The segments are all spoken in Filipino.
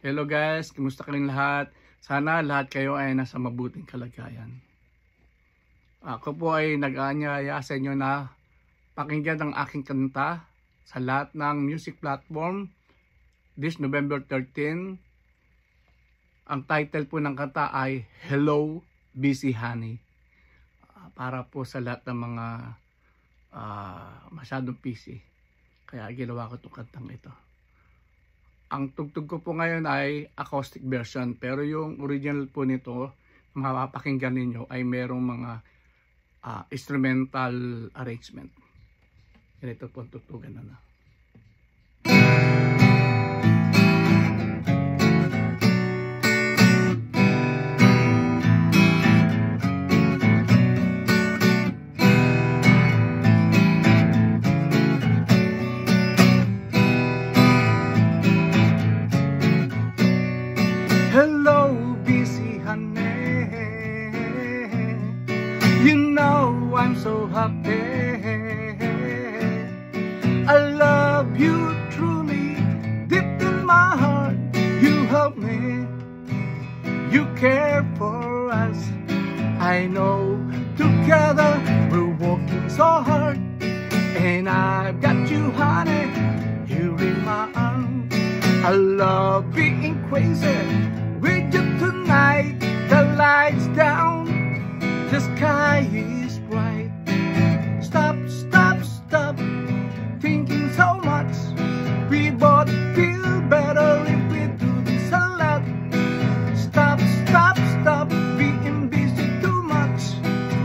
Hello guys, kumusta kayong lahat? Sana lahat kayo ay nasa mabuting kalagayan. Ako po ay nag-aanyaya sa inyo na pakinggan ang aking kanta sa lahat ng music platform this November 13. Ang title po ng kanta ay Hello Busy Honey. Para po sa lahat ng mga masyadong busy. Kaya ginawa ko itong kantang ito. Ang tugtog ko po ngayon ay acoustic version, pero yung original po nito, mapapakinggan ninyo ay merong mga instrumental arrangement. Ganito po ang tugtugan na. Hello, busy honey. You know I'm so happy. I love you truly, deep in my heart. You help me, you care for us. I know together we're working so hard, and I've got you, honey, here in my arms. I love being crazy with you tonight. The lights down, the sky is bright. Stop, stop, stop thinking so much. We both feel better if we do this a lot. Stop, stop, stop being busy too much.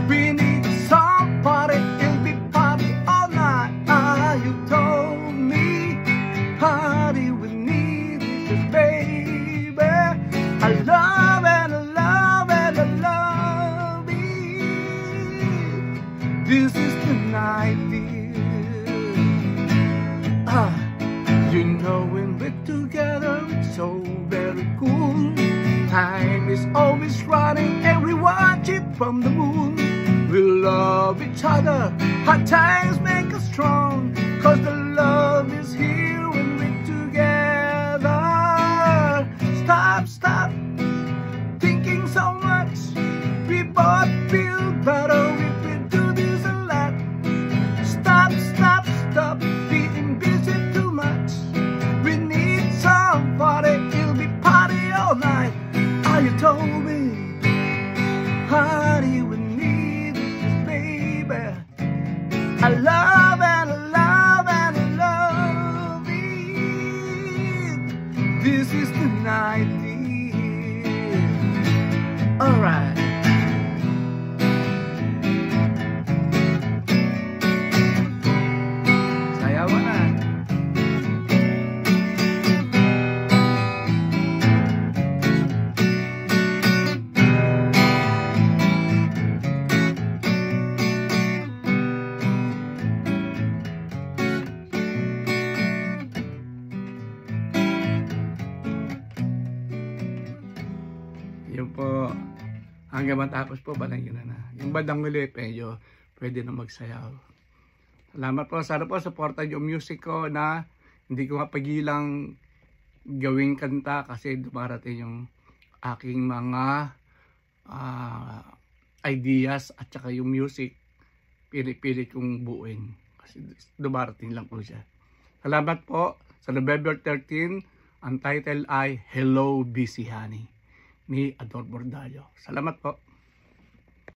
We need somebody, it'll be party all night. You told me, party with me, this is baby. I love and I love and I love it. This is the night, dear. You know when we're together it's so very cool. Time is always running and we watch it from the moon. We love each other, hard times make us strong, 'cause the love is here when we're together. Stop, stop thinking so much. We both feel better if we do this a lot. Stop, stop, stop being busy too much. We need somebody, it'll be party all night. You told me, party with me, this is baby. I love and I love and I love it. This is the night, dear. Alright. Sayawan na. Yun po, hanggang matapos po, balangin na. Yung bandang huli, medyo pwede na magsayaw. Salamat po, sana po supportan yung music ko na hindi ko mapagilang gawing kanta kasi dumarating yung aking mga ideas at saka yung music, pilit-pilit kong buuin kasi dumarating lang po siya. Salamat po. Sa November 13, ang title ay Hello Busy Honey ni Ador Bordallo. Salamat po.